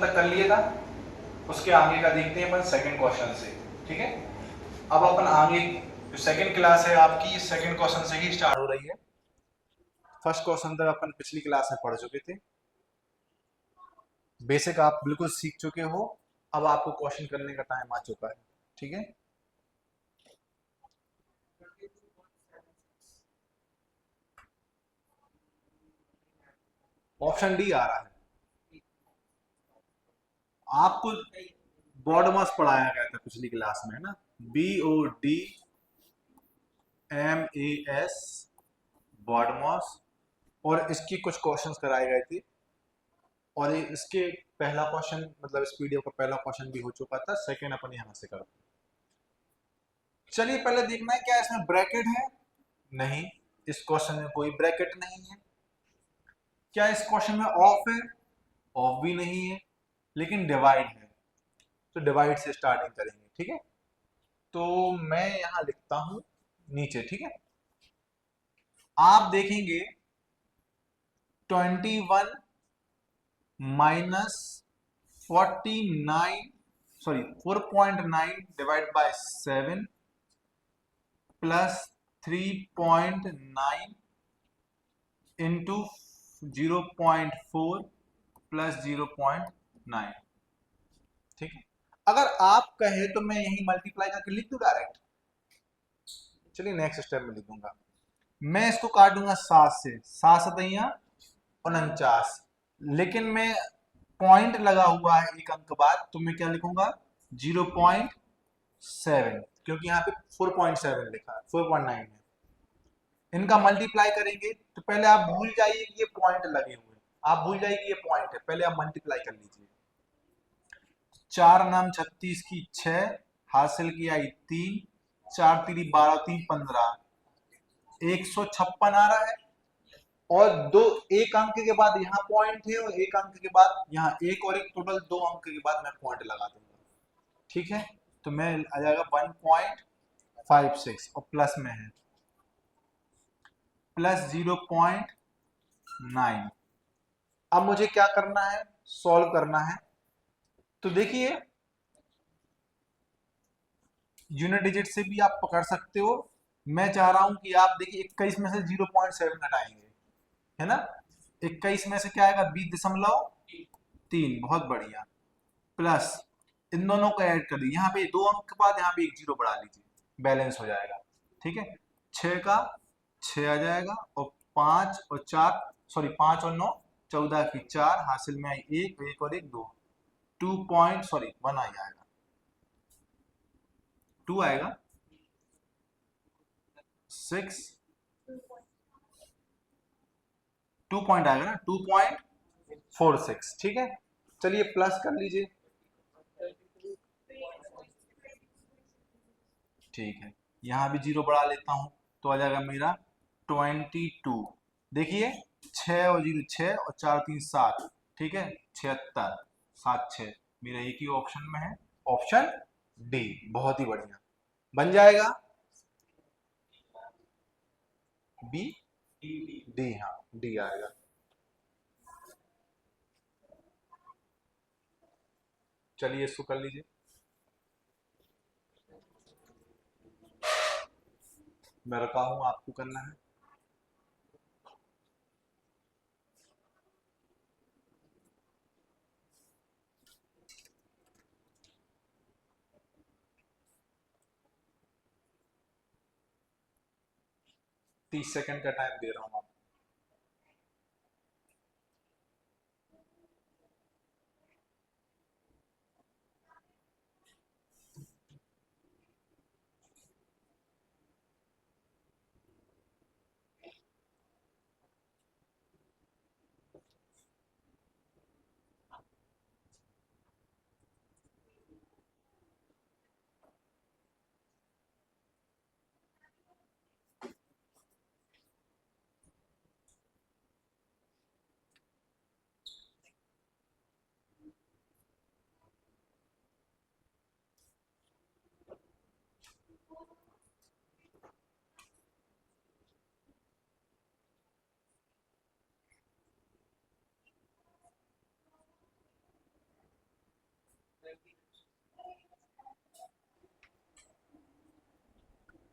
तक कर लिया था, उसके आगे का देखते हैं अपन सेकंड क्वेश्चन से। ठीक है, अब अपन आगे जो सेकंड क्लास है आपकी, सेकंड क्वेश्चन से ही स्टार्ट हो रही है। फर्स्ट क्वेश्चन तक अपन पिछली क्लास में पढ़ चुके थे, बेसिक आप बिल्कुल सीख चुके हो। अब आपको क्वेश्चन करने का टाइम आ चुका है। ठीक है, ऑप्शन डी आ रहा है। आपको बॉड मास पढ़ाया गया था पिछली क्लास में, है ना, BODMAS, बॉड मास, और इसकी कुछ क्वेश्चंस कराए गए थे। और इसके पहला क्वेश्चन, मतलब इस पीडीएफ का पहला क्वेश्चन भी हो चुका था, सेकंड अपन यहां से करते हैं। चलिए पहले देखना है क्या इसमें ब्रैकेट है। नहीं, इस क्वेश्चन में कोई ब्रैकेट नहीं है। क्या इस क्वेश्चन में ऑफ है? ऑफ भी नहीं है, लेकिन डिवाइड है, तो डिवाइड से स्टार्टिंग करेंगे। ठीक है, तो मैं यहां लिखता हूं नीचे। ठीक है, आप देखेंगे 21 minus 49, sorry 4.9 divide by 7 plus 3.9 into 0.4 plus 0.9। ठीक है, अगर आप कहे तो मैं यही मल्टीप्लाई करके लिख दूं डायरेक्ट। चलिए नेक्स्ट स्टेप में लिखूंगा। मैं इसको काटूंगा 7 से, 7 सतैया 49, लेकिन मैं पॉइंट लगा हुआ है एक अंक बाद, तो मैं क्या लिखूंगा 0.7, क्योंकि यहाँ पे 4.7 लिखा है, 4.9 है। इनका मल्टीप्लाई करेंगे तो पहले आप भूल जाइए कि ये पॉइंट लगे हुए हैं, आप भूल जाइए कि ये पॉइंट है, पहले आप मल्टीप्लाई कर लीजिए। 4 नाम 36 की 6 हासिल की आई 3, 4 3 12 3 15, 156 आ रहा है। और दो, एक अंक के बाद यहाँ पॉइंट है, और एक अंक के बाद यहाँ एक, और एक टोटल 2 अंक के बाद मैं पॉइंट लगा दूंगा। ठीक है, तो मैं आ जाएगा 1.56, और प्लस में है प्लस 0.9। अब मुझे क्या करना है, सॉल्व करना है। तो देखिए यूनिट डिजिट से भी आप पकड़ सकते हो। मैं चाह रहा हूं कि आप देखिए 21 में से 0.7 घटाएंगे, है ना। 21 में से क्या आएगा 20.3, बहुत बढ़िया, प्लस इन दोनों को ऐड कर दीजिए, यहाँ पे 2 अंक के बाद यहाँ पे एक जीरो बढ़ा लीजिए, बैलेंस हो जाएगा। ठीक है, 6 का 6 आ जाएगा, और 5 और 4, सॉरी 5 और 9 14 की 4 हासिल में आई एक, एक और एक 2, 2 पॉइंट सॉरी 1 आ जाएगा, 2 आएगा 6, 2 पॉइंट आएगा ना, 2.46। ठीक है, चलिए प्लस कर लीजिए। ठीक है, यहाँ भी जीरो बढ़ा लेता हूँ, तो आ जाएगा मेरा 22। देखिए 6 और 0 6, और 4 3 7, ठीक है 76, 7 6, मेरा एक ही ऑप्शन में है, ऑप्शन डी। बहुत ही बढ़िया, बन जाएगा बी, डी, हाँ डी आएगा। चलिए इसको कर लीजिए। मैं रखा हूं, आपको करना है। तीस सेकंड का टाइम दे रहा हूं आपको।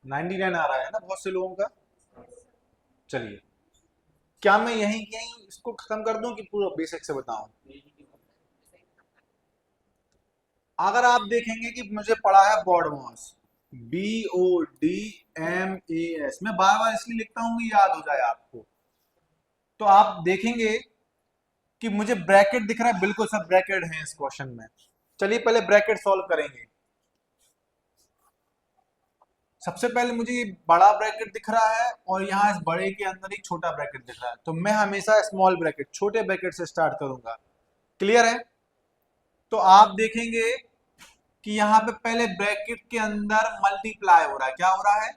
$99 आ रहा है ना बहुत से लोगों का। चलिए, क्या मैं यहीं यहीं इसको खत्म कर दूं कि पूरा बेसिक से बताऊं? अगर आप देखेंगे कि मुझे पढ़ा है बॉडमॉस, BODMAS, मैं बार बार इसलिए लिखता हूँ कि याद हो जाए आपको। तो आप देखेंगे कि मुझे ब्रैकेट दिख रहा है, बिल्कुल सब ब्रैकेट हैं इस क्वेश्चन में। चलिए पहले ब्रैकेट सॉल्व करेंगे। सबसे पहले मुझे ये बड़ा ब्रैकेट दिख रहा है और यहाँ इस बड़े के अंदर एक छोटा ब्रैकेट दिख रहा है, तो मैं हमेशा स्मॉल ब्रैकेट, छोटे ब्रैकेट से स्टार्ट करूंगा। क्लियर है? तो आप देखेंगे कि यहाँ पे पहले ब्रैकेट के अंदर मल्टीप्लाई हो रहा है। क्या हो रहा है?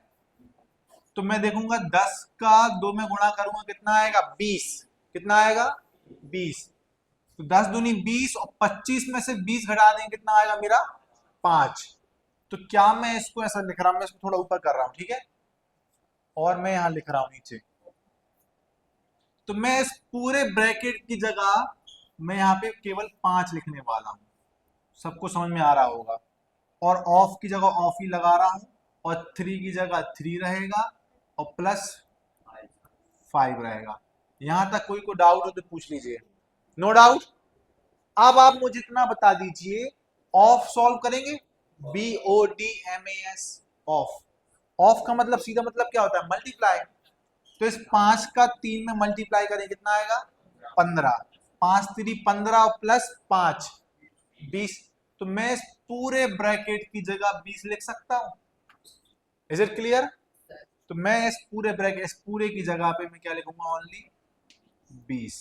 तो मैं देखूंगा 10 का 2 में गुणा करूंगा, कितना आएगा? 20। कितना आएगा? 20। तो 10 दूनी 20 और 25 में से 20 घटा देंगे, कितना आएगा मेरा? 5। तो क्या मैं इसको ऐसा लिख रहा हूं, मैं इसको थोड़ा ऊपर कर रहा हूं, ठीक है, और मैं यहां लिख रहा हूं नीचे। तो मैं इस पूरे ब्रैकेट की जगह मैं यहाँ पे केवल 5 लिखने वाला हूं। सबको समझ में आ रहा होगा। और ऑफ की जगह ऑफ ही लगा रहा हूं, और 3 की जगह 3 रहेगा, और प्लस 5 रहेगा। यहां तक कोई को डाउट हो तो पूछ लीजिए। No doubt. अब आप मुझे इतना बता दीजिए, ऑफ सॉल्व करेंगे, BODMAS, ऑफ। ऑफ का मतलब सीधा मतलब क्या होता है? मल्टीप्लाई। तो इस 5 का 3 में मल्टीप्लाई करें, कितना आएगा? 15। 5 3 15 और प्लस 5 20। तो मैं इस पूरे ब्रैकेट की जगह 20 लिख सकता हूं। Is it clear? तो मैं इस पूरे ब्रैकेट, इस पूरे की जगह पे मैं क्या लिखूंगा? ओनली 20।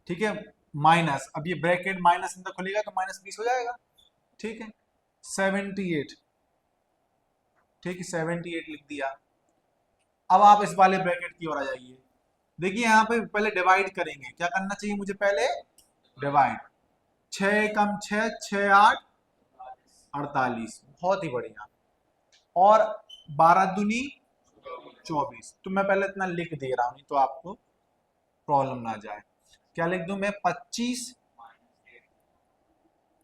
ठीक है, माइनस, अब ये ब्रैकेट माइनस अंदर खुलेगा तो -20 हो जाएगा। ठीक है, 78। ठीक है, 78 लिख दिया। अब आप इस वाले ब्रैकेट की ओर आ जाइए। देखिए यहाँ पे पहले डिवाइड करेंगे। क्या करना चाहिए मुझे? पहले डिवाइड। 6 कम 6, 6 8 48। बहुत ही बढ़िया। और 12 दूनी 24। तो मैं पहले इतना लिख दे रहा हूं, नहीं तो आपको प्रॉब्लम ना जाए। क्या लिख दूं मैं? 25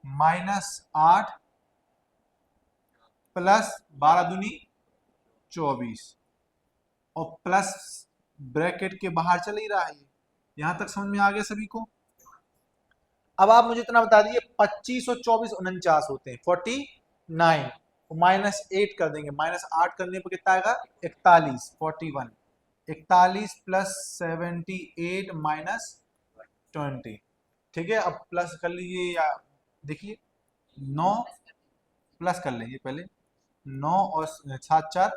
-8 प्लस 12 दूनी 24, और प्लस ब्रैकेट के बाहर चल ही रहा है। यहां तक समझ में आ गया सभी को? अब आप मुझे इतना बता दीजिए, 25 और 24 49 होते हैं, 49। -8 कर देंगे, -8 करने पर कितना आएगा? 41, 41। 41 प्लस 78 -20। ठीक है, अब प्लस कर लीजिए, या देखिए 9 प्लस कर लीजिए पहले। 9 और 7 4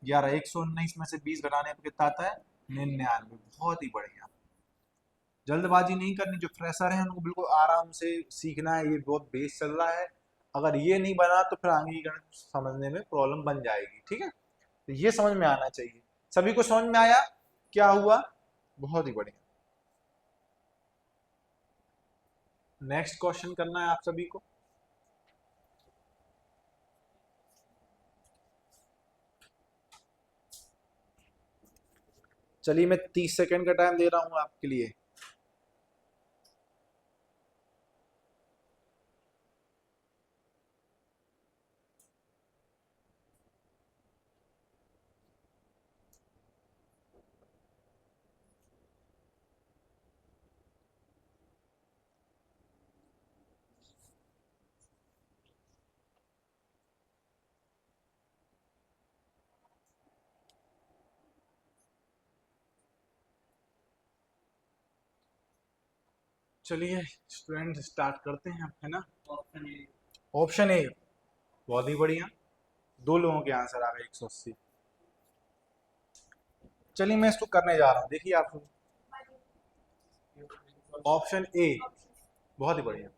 11, 119 में से 20 घटाने पर कितना आता है? 99। बहुत ही बढ़िया। जल्दबाजी नहीं करनी। जो फ्रेशर हैं उनको बिल्कुल आराम से सीखना है, ये बहुत बेस चल रहा है। अगर ये नहीं बना तो फिर आगे की गणित समझने में प्रॉब्लम बन जाएगी। ठीक है, तो ये समझ में आना चाहिए। सभी को समझ में आया क्या हुआ? बहुत ही बढ़िया। नेक्स्ट क्वेश्चन करना है आप सभी को। चलिए, मैं 30 सेकंड का टाइम दे रहा हूं आपके लिए। चलिए स्टूडेंट, स्टार्ट करते हैं, है ना? Option A. बहुत ही बढ़िया। 2 लोगों के आंसर आ गए, 180। चलिए मैं इसको करने जा रहा हूँ, देखिए आप। ऑप्शन ए, बहुत ही बढ़िया।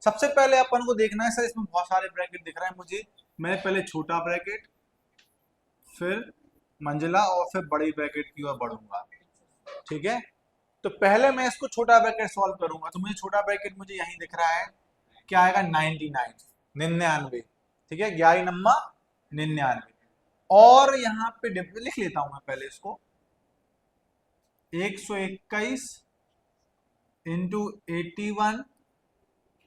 सबसे पहले अपन को देखना है, सर इसमें बहुत सारे ब्रैकेट दिख रहे हैं मुझे। मैं पहले छोटा ब्रैकेट, फिर मंजिला, और फिर बड़ी ब्रैकेट की ओर बढ़ूंगा। ठीक है, तो पहले मैं इसको छोटा ब्रैकेट सॉल्व करूंगा। तो मुझे छोटा ब्रैकेट मुझे यहीं दिख रहा है। क्या आएगा? 99, 99। ठीक है, 11 नम्मा 99। और यहाँ पे लिख लेता हूं मैं पहले इसको, 121 इंटू 81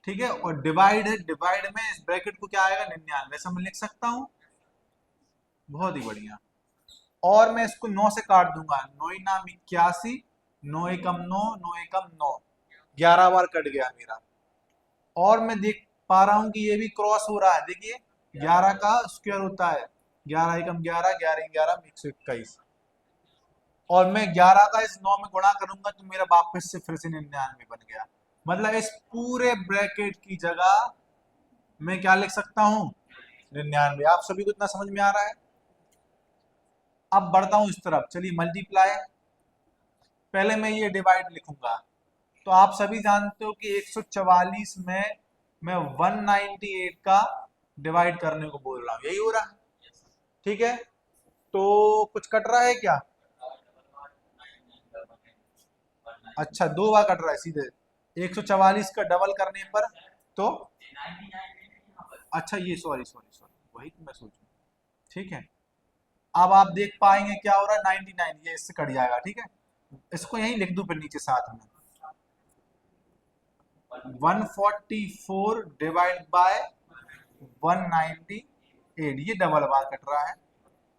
ठीक है, और डिवाइड है, डिवाइड में इस ब्रैकेट को क्या आएगा 99, ऐसा मैं लिख सकता हूँ। बहुत ही बढ़िया। और मैं इसको 9 से काट दूंगा, 9 नाम 81, 9 एकम 9, 9 एकम 9, 11 बार कट गया मेरा। और मैं देख पा रहा हूं कि ये भी क्रॉस हो रहा है, देखिए 11 का स्क्वायर होता है 11 एकम 11, 11 11 121, और मैं 11 का इस 9 में गुणा करूंगा तो मेरा वापस से फिर से 99 बन गया। मतलब इस पूरे ब्रैकेट की जगह मैं क्या लिख सकता हूँ 99। आप सभी को इतना समझ में आ रहा है? अब बढ़ता हूं इस तरफ, चलिए मल्टीप्लाई। पहले मैं ये डिवाइड लिखूंगा, तो आप सभी जानते हो कि 144 में मैं 198 का डिवाइड करने को बोल रहा हूँ, यही हो रहा है, ठीक है। तो कुछ कट रहा है क्या? अच्छा, 2 बार कट रहा है सीधे, 144 का डबल करने पर तो अच्छा, ये सॉरी सॉरी सॉरी, वही तो मैं सोचूं, ठीक है। अब आप देख पाएंगे क्या हो रहा है, 99 ये इससे कट जाएगा, ठीक है। इसको यहीं लिख दूं फिर नीचे साथ में, 144 डिवाइड बाय 198, ये डबल बार कट रहा है,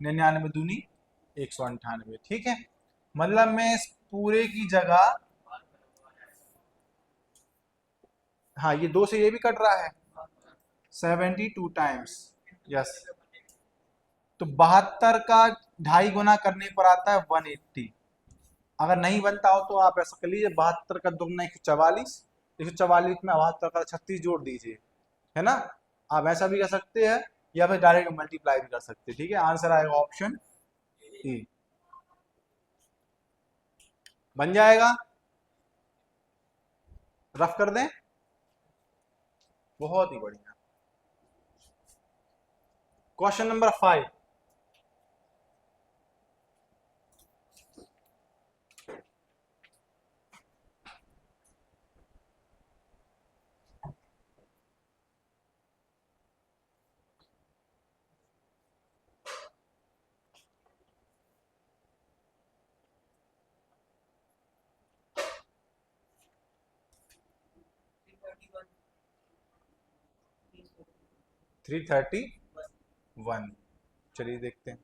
99 दूनी 198, ठीक है। मतलब मैं इस पूरे की जगह, हाँ ये 2 से ये भी कट रहा है 72 टाइम्स, यस। तो 72 का 2.5 गुना करने पर आता है 180। अगर नहीं बनता हो तो आप ऐसा कर लीजिए, 72 का दुगना 144, 144 में 72 का 36 जोड़ दीजिए, है ना। आप ऐसा भी कर सकते हैं या फिर डायरेक्ट मल्टीप्लाई भी कर सकते हैं, ठीक है। आंसर आएगा ऑप्शन ए, बन जाएगा। रफ कर दें, बहुत ही बढ़िया। क्वेश्चन नंबर 5, 331, चलिए देखते हैं।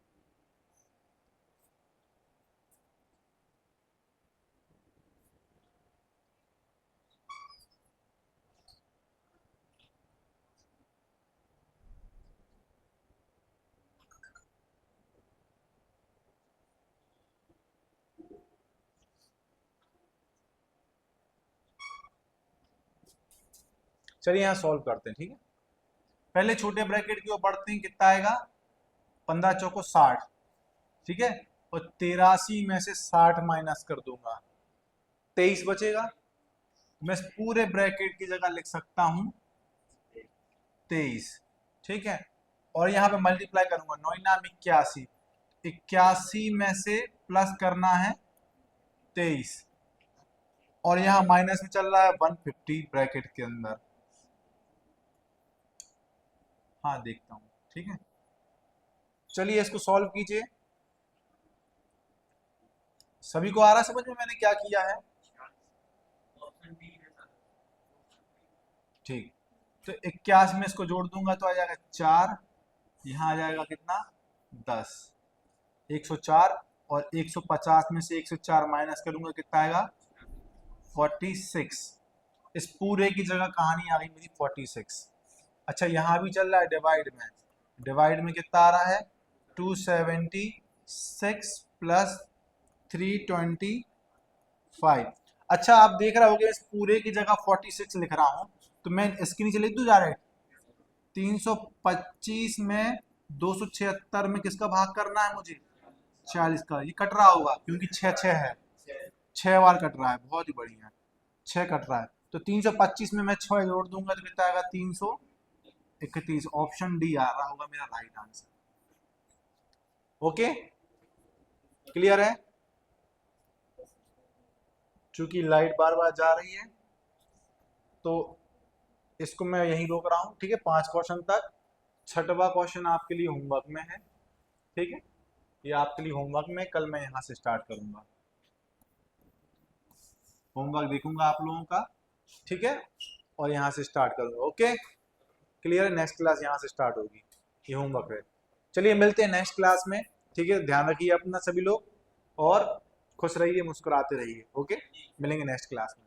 चलिए यहाँ सॉल्व करते हैं, ठीक है। पहले छोटे ब्रैकेट की ओर बढ़ते हैं, कितना आएगा 15 चौको 60, ठीक है। और 83 में से 60 माइनस कर दूंगा, 23 बचेगा। मैं इस पूरे ब्रैकेट की जगह लिख सकता हूं 23, ठीक है। और यहाँ पे मल्टीप्लाई करूंगा, 9 नाम 81, 81 में से प्लस करना है 23, और यहाँ माइनस में चल रहा है 150 ब्रैकेट के अंदर। हाँ देखता हूँ, ठीक है। चलिए इसको सॉल्व कीजिए। सभी को आ रहा है समझ में मैंने क्या किया है? ठीक। तो 81 में इसको जोड़ दूंगा तो आ जाएगा 4, यहाँ आ जाएगा कितना 10, 104, और 150 में से 104 माइनस करूंगा कितना आएगा 46। इस पूरे की जगह कहानी आ गई मेरी 46। अच्छा यहाँ भी चल रहा है डिवाइड में, डिवाइड में कितना आ रहा है 276 प्लस 325। अच्छा आप देख रहे होगे इस पूरे की जगह 46 लिख रहा हूं, तो मैं इसके नीचे लिख दूं डायरेक्ट, 325 में 276 में किसका भाग करना है मुझे 40 का। ये कट रहा होगा क्योंकि 6 6 है, 6 बार कट रहा है, बहुत ही बढ़िया, 6 कट रहा है। तो 325 में मैं 6 जोड़ दूंगा तो कितना आएगा 331। ऑप्शन डी आ रहा होगा मेरा राइट आंसर। ओके, क्लियर है? चूंकि लाइट बार बार जा रही है तो इसको मैं यहीं रोक रहा हूँ, ठीक है, 5 क्वेश्चन तक। छठवां क्वेश्चन आपके लिए होमवर्क में है, ठीक है। ये आपके लिए होमवर्क में, कल मैं यहाँ से स्टार्ट करूंगा, होमवर्क देखूंगा आप लोगों का, ठीक है। और यहाँ से स्टार्ट करूँगा। ओके, क्लियर है? नेक्स्ट क्लास यहाँ से स्टार्ट होगी, ये होमवर्क है। चलिए मिलते हैं नेक्स्ट क्लास में, ठीक है? ध्यान रखिए अपना सभी लोग, और खुश रहिए, मुस्कुराते रहिए। ओके, मिलेंगे नेक्स्ट क्लास में।